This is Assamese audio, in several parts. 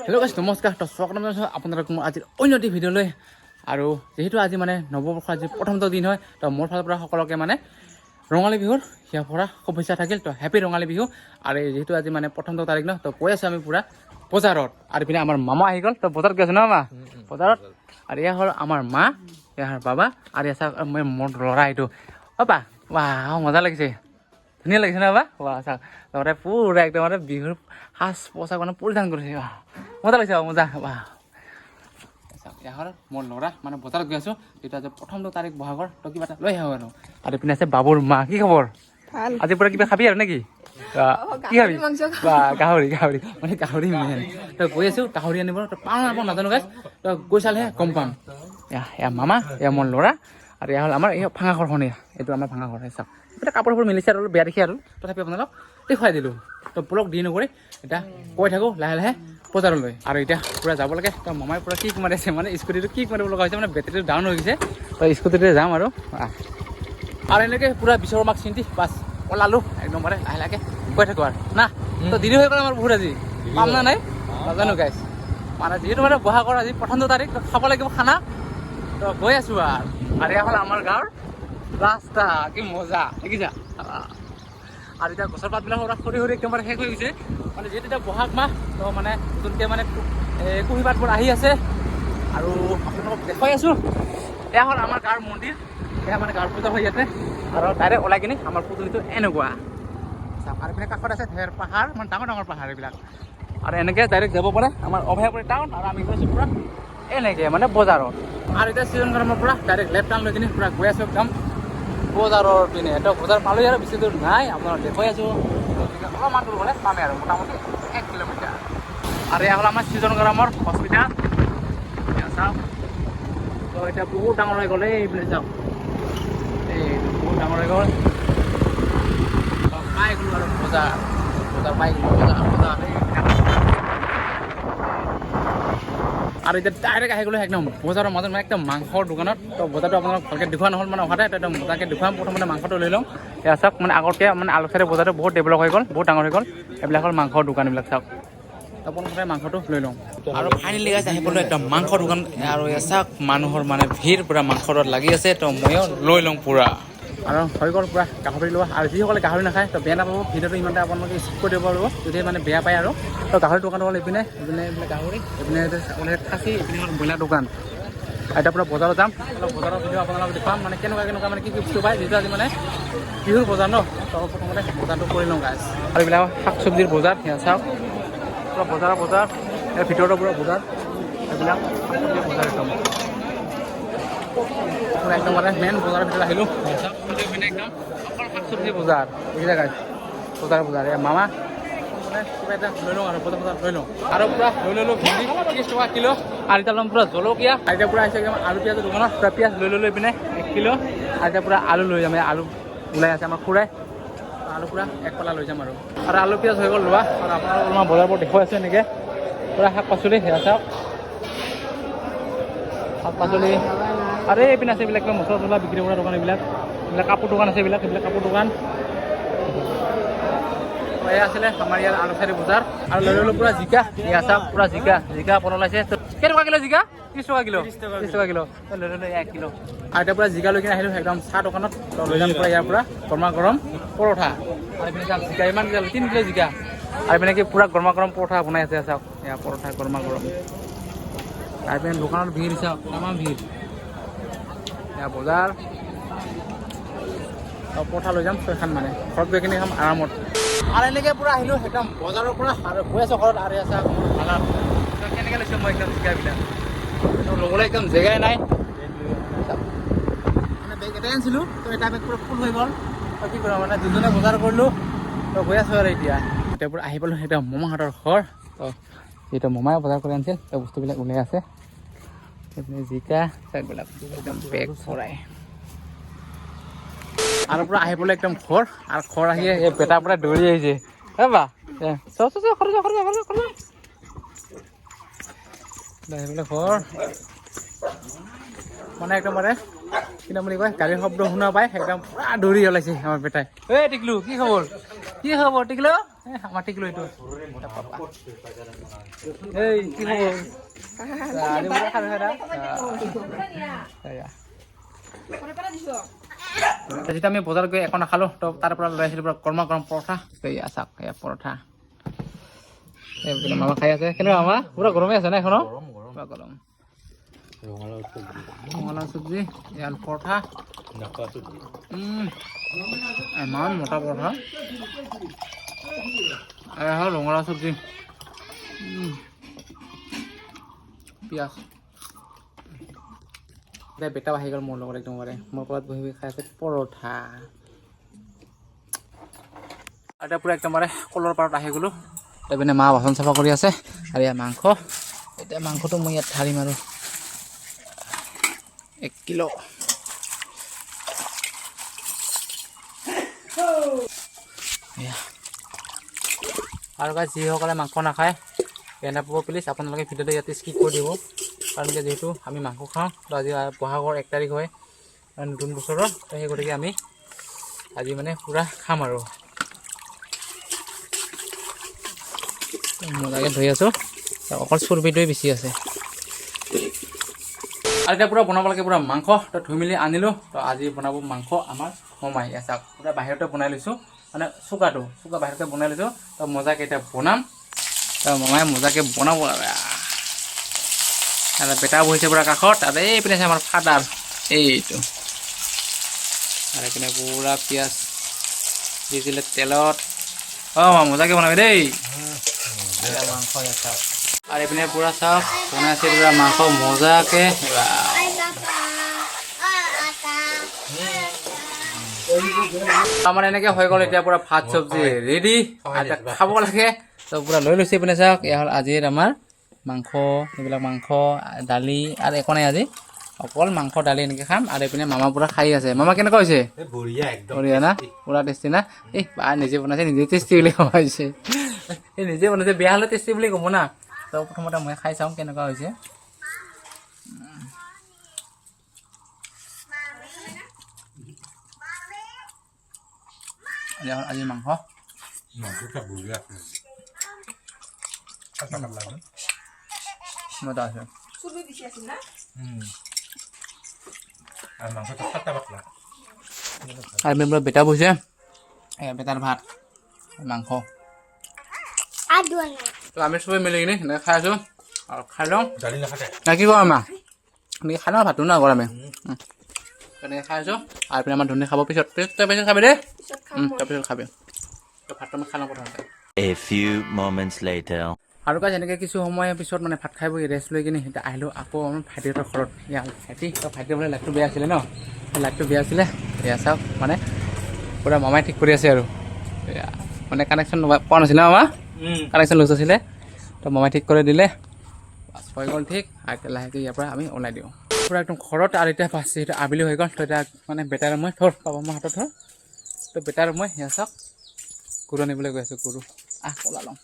হেল্ল' গাইছ নমস্কাৰ তো স্বাগতম জনাইছোঁ আপোনালোকক মোৰ আজিৰ অন্য এটি ভিডিঅ'লৈ আৰু যেহেতু আজি মানে নৱবৰ্ষৰ আজি প্ৰথমটো দিন হয় তো মোৰ ফালৰ পৰা সকলোকে মানে ৰঙালী বিহুৰ হিয়া ভৰা শুভেচ্ছা থাকিল তো হেপী ৰঙালী বিহু আৰু যেহেতু আজি মানে প্ৰথমটো তাৰিখ ন তো কৈ আছোঁ আমি পুৰা বজাৰত আৰু পিনে আমাৰ মামা আহি গ'ল তো বজাৰত গৈছে ন মা বজাৰত আৰু এয়া হ'ল আমাৰ মা এয়া বাবা আৰু এয়া মোৰ ল'ৰা এইটো বাবা ৱাহ মজা লাগিছে ধুনীয়া লাগিছে না বাবা ৱাহ চাওক লগতে পুৰা একদম মানে বিহুৰ সাজ পোছাক মানে পৰিধান কৰিছে মজা লাগিছে মজা বাহ এয়া হ'ল মোৰ ল'ৰা মানে বজাৰত গৈ আছোঁ যেতিয়া যে প্ৰথমটো তাৰিখ বহাগৰ তো কিবা এটা লৈ আহোঁ আৰু পিনে আছে বাবুৰ মা কি খবৰ আজি পৰা কিবা খাবি আৰু নেকি কি খাবি বা গাহৰি গাহৰি মানে গাহৰি মেইন তই গৈ আছোঁ গাহৰি আনিব তই পাওঁ নাপাওঁ নাজানো গাইছ তই গৈ চালেহে গম পাম এয়া মামা এয়া মোৰ ল'ৰা আৰু এয়া হ'ল আমাৰ এই ভাঙা ঘৰখনেই এইটো আমাৰ ভাঙা ঘৰ চাওক এতিয়া কাপোৰবোৰ মিলিছে আৰু বেয়া দেখি আৰু তথাপি আপোনালোক দেখুৱাই দিলোঁ তো ব্লগ দি নকৰি এতিয়া কৈ থাকোঁ লাহে লাহে বজাৰলৈ আৰু এতিয়া পূৰা যাব লাগে তো মামাই পূৰা কিক মাৰিছে মানে স্কুটিটো কিক মাৰিব লগা হৈছে মানে বেটেৰীটো ডাউন হৈ গৈছে তো স্কুটিতে যাম আৰু এনেকৈ পূৰা বিশ্বকৰ্মাক চিন্তি বাছ ওলালোঁ একদম মানে লাহে লাহে গৈ থাকোঁ আৰু না তো দেৰি হৈ গ'ল আমাৰ বহুত আজি পাম না নাই নাজানো গাইছ মানে যিহেতু মানে বহাগৰ আজি প্ৰথমটো তাৰিখ খাব লাগিব খানা তো গৈ আছোঁ আৰু এয়া হ'ল আমাৰ গাঁৱৰ ৰাস্তা কি মজা দেখিছা আৰু এতিয়া গছৰ পাতবিলাক সৰি সৰি একদম শেষ হৈ গৈছে মানে যিহেতু এতিয়া বহাগ মাহ তো মানে নতুনকৈ মানে কুঁহি পাতবোৰ আহি আছে আৰু আপোনালোকক দেখুৱাই আছোঁ এয়া হ'ল আমাৰ গাঁৱৰ মন্দিৰ এয়া মানে গাঁৱৰ পূজা হৈ ইয়াতে আৰু ডাইৰেক্ট ওলাই কিনি আমাৰ পুতলিটো এনেকুৱা আৰু এইপিনে কাষত আছে ঢেৰ পাহাৰ মানে ডাঙৰ ডাঙৰ পাহাৰ এইবিলাক আৰু এনেকৈ ডাইৰেক্ট যাব পাৰে আমাৰ অভয়াপুৰী টাউন আৰু আমি গৈছোঁ পূৰা এনেকৈ মানে বজাৰত আৰু এতিয়া ছিজন গৰমৰ পৰা ডাইৰেক্ট লেফ্ট টাৰ্ণ লৈ কিনি পূৰা গৈ আছোঁ একদম বজাৰৰ পিনে তো বজাৰ পালোঁ আৰু বেছি দূৰ নাই আপোনাৰ দেখুৱাই আছোঁ অলপমান দূৰ হ'লে পামে আৰু মোটামুটি 1 কিলোমিটাৰ আৰু এয়া হ'ল আমাৰ ছিজন গ্ৰামৰ হস্পিটেল চাওক তো এতিয়া বহুত ডাঙৰ হৈ গ'ল এইপিনে চাওক এইটো বহুত ডাঙৰ হৈ গ'ল পাই গ'লোঁ আৰু বজাৰ পাই গ'লোঁ বজাৰ আৰু এতিয়া ডাইৰেক্ট আহি গ'লোঁ একদম বজাৰৰ মাজত মানে একদম মাংসৰ দোকানত তো বজাৰটো আপোনালোক ভালকৈ দেখুওৱা নহ'ল মানে অহাতে একদম মজাকৈ দেখুৱাম প্ৰথমতে মাংসটো লৈ ল'ম এয়া চাওক মানে আগতকৈ মানে আলোচনীৰ বজাৰটো বহুত ডেভেলপ হৈ গ'ল বহুত ডাঙৰ হৈ গ'ল এইবিলাক হ'ল মাংসৰ দোকানবিলাক চাওক প্ৰথমতে মাংসটো লৈ লওঁ আৰু ফাইনেলি গাইছ আহি গ'লোঁ একদম মাংসৰ দোকান আৰু এয়া চাওক মানুহৰ মানে ভিৰ পূৰা মাংসত লাগি আছে তো ময়ো লৈ লওঁ পূৰা আৰু হৈ গ'ল পূৰা গাহৰি লোৱা আৰু যিসকলে গাহৰি নাখায় তো বেয়া নাপাব ভিডিঅ'টো ইমানতে আপোনালোকে স্কিপ কৰি দিব পাৰিব যদি মানে বেয়া পায় আৰু তো গাহৰি দোকান হ'ল এইপিনে গাহৰি এইপিনে খাচী এইপিনে হ'ল ব্ৰইলাৰ দোকান এতিয়া পূৰা বজাৰত যাম অলপ বজাৰৰ ভিডিঅ' আপোনালোকক দেখুৱাম মানে কেনেকুৱা মানে কি বস্তু পায় যিটো আজি মানে বিহুৰ বজাৰ ন তো প্ৰথমতে বজাৰটো কৰি লওঁ গাইছ আৰু এইবিলাক শাক চব্জিৰ বজাৰ সেয়া চাওক পূৰা বজাৰ ইয়াৰ ভিতৰতো পূৰা বজাৰ এইবিলাক শাক চব্জিৰ বজাৰ একদম একদম মানে মেইন বজাৰৰ ভিতৰত আহিলোঁ একদম অকল শাক চব্জি বজাৰ দেখিছা গাইছ বজাৰ মামা মানে কিবা এটা লৈ লওঁ আৰু বজাৰ লৈ লওঁ আৰু পূৰা লৈ ল'লোঁ ভেন্দি 30 টকা কিলো আৰু এতিয়া ল'ম পূৰা জলকীয়া আৰু এতিয়া পূৰা আহিছে একদম আলু পিঁয়াজৰ দোকানত পূৰা পিঁয়াজ লৈ পিনে 1 কিলো আৰু এতিয়া পূৰা আলু লৈ যাম আলু ওলাই আছে আমাৰ খুৰাই আলু পূৰা 1 পালা লৈ যাম আৰু আলু পিঁয়াজ হৈ গ'ল লোৱা আৰু আপোনালোকৰ মই বজাৰবোৰ দেখুৱাই আছোঁ এনেকৈ পূৰা শাক পাচলি সেয়া চাওক শাক পাচলি আৰু এইপিনে আছে এইবিলাক মছলা চছলা বিক্ৰী কৰা দোকান এইবিলাক কাপোৰ দোকান আছে এইবিলাক কাপোৰ দোকান এয়া আছিলে আমাৰ ইয়াৰ আলুচাৰী বজাৰ আৰু লৈ ল'লোঁ পূৰা জিকা এয়া চাওক পূৰা জিকা ওলাইছে কেইটকা কিলো জিকা 30 টকা কিলো 30 টকা কিলো লৈ ল'লোঁ 1 কিলো আৰু এতিয়া পূৰা জিকা লৈ কিনে আহিলোঁ একদম চাহ দোকানত লৈ যাম পূৰা ইয়াৰ পৰা গৰমা গৰম পৰঠা আৰু এইপিনে যাম জিকা ইমান 3 কিলো জিকা আৰু এইপিনে কি পূৰা গৰমা গৰম পৰঠা বনাই আছে চাওক এয়া পৰঠা গৰমা গৰম আৰু এইপিনে দোকানত ভিৰ চাওক তামাম ভিৰ এয়া বজাৰ পৰঠা লৈ যাম 6খান মানে ঘৰত গৈ কিনে খাম আৰামত আৰু এনেকৈ পূৰা আহিলোঁ একদম বজাৰৰ পৰা আৰু গৈ আছোঁ ঘৰত আৰু আছে ভাল কেনেকৈ লৈছোঁ মই একদম জিকাবিলাক ল'বলৈ একদম জেগাই নাই মানে বেগ এটাই আনিছিলোঁ তো এটা বেগ পূৰা ফুল হৈ গ'ল আৰু কি কৰিম মানে দুজনে বজাৰ কৰিলোঁ তো গৈ আছোঁ আৰু এতিয়া পূৰা আহি পালোঁ এতিয়া মামাহঁতৰ ঘৰ তো যিহেতু মামাই বজাৰ কৰি আনিছিল তো বস্তুবিলাক ওলাই আছে এইপিনে জিকা চাকবিলাক একদম বেগ ভৰাই আৰু পূৰা আহি পালোঁ একদম ঘৰ আৰু ঘৰ আহি এই বেটাৰ পৰা দৌৰি আহিছে বা ঘৰ মানে একদম মানে কিনা বুলি কয় গাড়ীৰ শব্দ শুনা পায় একদম পূৰা দৌৰি ওলাইছে আমাৰ বেটাই টিকলু কি খবৰ টিকলু আমাৰ ঠিক লৈ এইটো এই কি হ'ব আজি পুৰা খানা খানা যেতিয়া আমি বজাৰত গৈ একো নাখালোঁ তো তাৰ পৰা লৈ আহিছিলোঁ পুৰা গৰমা গৰম পৰঠা এয়া চাওক এয়া পৰঠা এইপিনে মামা খাই আছে কেনেকুৱা মামা পুৰা গৰমে আছে না এখনো পুৰা গৰম ৰঙালাও চব্জি এয়া পৰঠা ইমান মোটা পৰঠা এয়া হ'ল ৰঙালাও চব্জি পিঁয়াজ এতিয়া বেটাও আহি গ'ল মোৰ লগত একদম মই ক'ৰবাত বহি বহি খাই আছে পৰঠা এতিয়া পুৰা একদমবাৰে কলৰ পাৰত আহি গ'লোঁ এইপিনে মা বাচন চাফা কৰি আছে আৰু ইয়াত মাংস এতিয়া মাংসটো মই ইয়াত ঢালিম আৰু 1 কিলো আৰু গাইজ যিসকলে মাংস নাখায় বেয়া নাপাব প্লিজ আপোনালোকে ভিডিঅ'টো ইয়াতে স্কিপ কৰি দিব কাৰণ যিহেতু আমি মাংস খাওঁ তো আজি বহাগৰ 1 তাৰিখ হয় নতুন বছৰৰ তো সেই গতিকে আমি আজি মানে পুৰা খাম আৰু মজাকৈ ধুই আছোঁ অকল চৰ্বিটোৱে বেছি আছে আৰু এতিয়া পুৰা বনাব লাগে পুৰা মাংস তো ধুই মেলি আনিলোঁ তো আজি বনাব মাংস আমাৰ মমাই চাওক পুৰা বাহিৰতে বনাই লৈছোঁ মানে চুকা বাহিৰতে বনাই লৈছোঁ তো মজাকৈ এতিয়া বনাম তো মমাই মজাকৈ বনাব আৰু বেটা বহিছে পুৰা কাষত আৰু এইপিনে আছে আমাৰ ফাদাৰ এইটো আৰু এইপিনে পুৰা পিঁয়াজ দি দিলে তেলত মজাকৈ বনাবি দেই মাংস চাওক আৰু এইপিনে পুৰা চাওক বনাই আছে পুৰা মাংস মজাকৈ আমাৰ এনেকৈ হৈ গ'ল এতিয়া পুৰা ভাত চব্জি ৰেডি খাব লাগে তো পুৰা লৈ লৈছে এইপিনে চাওক এয়া হ'ল আজিৰ আমাৰ মাংস এইবিলাক মাংস দালি আৰু একো নাই আজি অকল মাংস দালি এনেকৈ খাম আৰু এইপিনে মামা পুৰা খাই আছে মামা কেনেকুৱা হৈছে বঢ়িয়া না পুৰা টেষ্টি না এই বা নিজে বনাইছে নিজে টেষ্টি বুলি কমাইছে এই নিজে বনাইছে বেয়া হ'লে টেষ্টি বুলি ক'ব না তো প্ৰথমতে মই খাই চাওঁ কেনেকুৱা হৈছে আজি মাংস মজা আছে আৰু মেম্বাৰ বেটা বহিছে বেটাৰ ভাত মাংস তো আমি চবেই মিলি কিনে সেনেকৈ খাই আছোঁ আৰু খাই লওঁ না কি কওঁ আমা এনেকৈ খাই লওঁ ভাতো না আগৰ আমি তেনেকৈ খাই আছোঁ আৰু পিনে আমাৰ ধুনীয়া খাব পিছত তই পিছত খাবি দেই তাৰপিছত খাবি ভাতটো আমি খাই লওঁ প্ৰথমতে A few moments later. আৰু গাইজ এনেকৈ কিছু সময়ৰ পিছত মানে ভাত খাই বহি ৰেষ্ট লৈ কিনে এতিয়া আহিলোঁ আকৌ আমাৰ ভাইটিহঁতৰ ঘৰত এয়া ভাইটি তো ভাইটিৰ বোলে লাইটটো বেয়া আছিলে ন লাইটটো বেয়া আছিলে এয়া চাওক মানে পুৰা মামাই ঠিক কৰি আছে আৰু এয়া মানে কানেকশ্যন পোৱা নাছিলে মামা কানেকশ্যন লুজ আছিলে তো মামাই ঠিক কৰি দিলে বাছ হৈ গ'ল ঠিক আৰু এতিয়া লাহেকৈ ইয়াৰ পৰা আমি ওলাই দিওঁ পুৰা একদম ঘৰত আৰু এতিয়া বাছ যিহেতু আবেলি হৈ গ'ল তো এতিয়া মানে বেটাৰ মই পাব মই হাতত তো বেটাৰ মই সেয়া চাওক গৰু আনিবলৈ গৈ আছোঁ গৰু ওলা লওঁ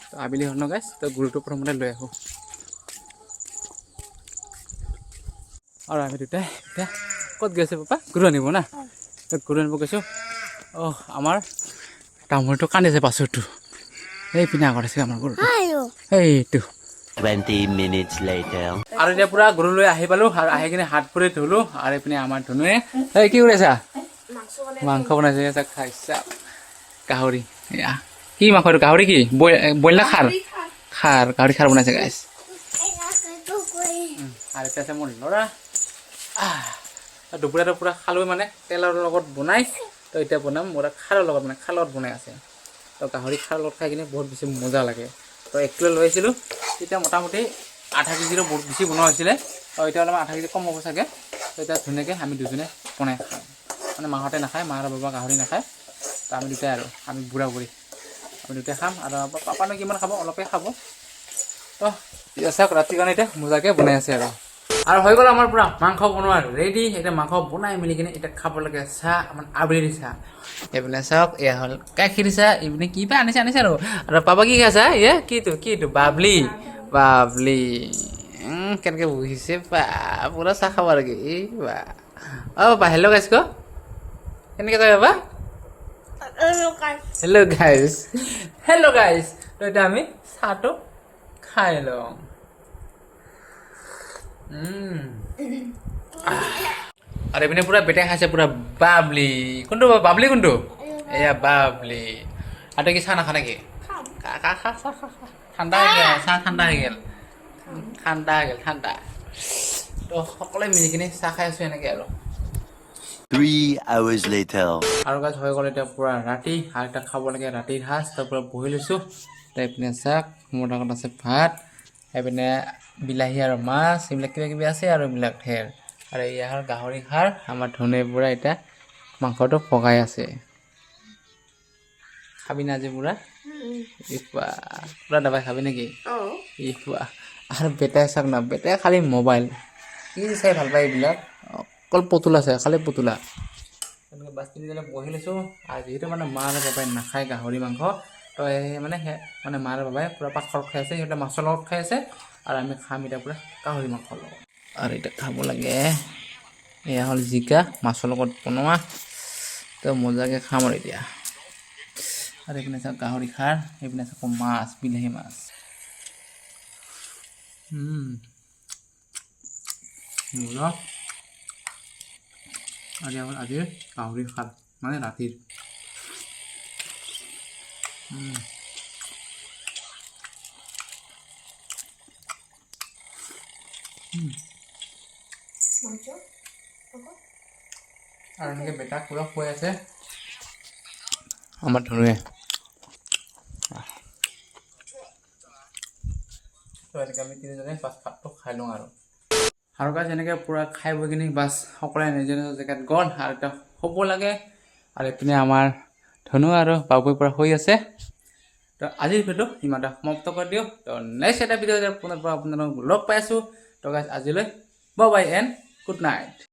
তো আবেলি হ'ল ন গাইজ তো গৰুটো প্ৰথমতে লৈ আহোঁ আৰু আমি দুটাই এতিয়া ক'ত গৈছে পাপা গৰু আনিব না তো গৰু আনিব গৈছোঁ আমাৰ তামোলটো কান্দিছে পাছৰটো এইপিনে আগত আছে আমাৰ গৰুটো এইটো 20 minutes later. আৰু এতিয়া পুৰা গৰু লৈ আহি পালোঁ আৰু আহি কিনে হাত ভৰি ধুলোঁ আৰু এইপিনে আমাৰ ধুনুৱে এই কি কৰি আছা মাংস বনাইছে খাইছা গাহৰি এয়া কি মাংস এইটো গাহৰি কি বইল না খাৰ গাহৰি খাৰ বনাইছে গাইছ আৰু এতিয়া আছে মোৰ ল'ৰা দুপৰীয়াটো পুৰা খালোঁ মানে তেলৰ লগত বনাই তো এতিয়া বনাম মোৰ খাৰৰ লগত মানে খাৰৰ লগত বনাই আছে তো গাহৰি খাৰৰ লগত খাই কিনে বহুত বেছি মজা লাগে তো 1 কিলো লৈ আহিছিলোঁ তেতিয়া মোটামুটি আধা কেজিৰো বহুত বেছি বনোৱা হৈছিলে তো এতিয়া অলপমান আধা কেজি কম হ'ব চাগে তো এতিয়া ধুনীয়াকৈ আমি দুজনে বনাই খাওঁ মানে মাহঁতে নাখায় মা আৰু বাবা গাহৰি নাখায় তো আমি দুটাই আৰু আমি বুঢ়া বুঢ়ী আমি দুটাই খাম আৰু পাপানো কিমান খাব অলপে খাব তো এতিয়া চাওক ৰাতিৰ কাৰণে এতিয়া মজাকৈ বনাই আছে আৰু হৈ গ'ল আমাৰ পুৰা মাংস বনোৱা ৰেডি এতিয়া মাংস বনাই মেলি কিনে এতিয়া খাব লাগে চাহ আমাৰ আবেলি চাহ এইপিনে চাওক এয়া হ'ল গাখীৰ চাহ এইপিনে কিবা আনিছে আৰু পাপা কি খাইছা কিটো বাবলি কেনেকৈ বহিছে বা পুৰা চাহ খাব লাগে এই বা পাপা হেল্ল' গাইছ কেনেকৈ কয় বাবা হেল্ল' গাইজ হেল্ল' গাইজ তো এতিয়া আমি চাহটো খাই লওঁ আৰু এইপিনে পুৰা বেটাই খাইছে পুৰা বাবলি কোনটো বাবলি কোনটো এয়া বাবলি আৰু তই কি চাহ নাখা নেকি ঠাণ্ডা হৈ গ'ল চাহ ঠাণ্ডা হৈ গ'ল ঠাণ্ডা তো সকলোৱে মিলি কিনে চাহ খাই আছোঁ এনেকৈ আৰু 3 hours later. আৰু গাছ হৈ গ'ল এতিয়া পুৰা ৰাতি আৰু এতিয়া খাব লাগে ৰাতিৰ সাজ তাৰ পৰা বহি লৈছোঁ তাৰ এইপিনে চাক মোৰ লগত আছে ভাত এইপিনে বিলাহী আৰু মাছ এইবিলাক কিবা কিবি আছে আৰু এইবিলাক ঢেৰ আৰু ইয়াৰ গাহৰি খাৰ আমাৰ ধনে পুৰা এতিয়া মাংসটো পকাই আছে খাবি না আজি পুৰা ইফা পুৰা দাবাই খাবি নেকি ইফা আৰু বেটাই চাক না বেটাই খালি মোবাইল কি চাই ভাল পায় এইবিলাক অকল পুতলা চাই খালি পুতলা তেনেকৈ বাছ তিনি জনে বহি লৈছোঁ আৰু যিহেতু মানে মা আৰু বাবাই নাখায় গাহৰি মাংস তো মানে মানে মা আৰু বাবাই পূৰা পাকঘৰত খাই আছে সিহঁতে মাছৰ লগত খাই আছে আৰু আমি খাম এতিয়া পূৰা গাহৰি মাংসৰ লগত আৰু এতিয়া খাব লাগে এয়া হ'ল জিকা মাছৰ লগত বনোৱা তো মজাকৈ খাম আৰু এতিয়া আৰু এইপিনে চাওক গাহৰি খাৰ এইপিনে চাওক মাছ বিলাহী মাছ মজা আৰু হ'ল আজিৰ গাহৰি খাৰ মানে ৰাতিৰ আৰু এনেকৈ বেটা পুৰা খুৱাই আছে আমাৰ ধনুৱে তো এনেকৈ আমি তিনিজনে বাছ ভাতটো খাই লওঁ আৰু গাছ এনেকৈ পূৰা খাই বৈ কিনি বাছ সকলোৱে নিজৰ নিজৰ জেগাত গ'ল আৰু এতিয়া শুব লাগে আৰু এইপিনে আমাৰ ধনু আৰু বাবুৰ পৰা শুই আছে তো আজিৰ ভিডিঅ'টো ইমানটা সমাপ্ত কৰি দিওঁ তো নেক্সট এটা ভিডিঅ' পুনৰ পৰা আপোনালোকক লগ পাই আছোঁ তো গাছ আজিলৈ bye bye and good night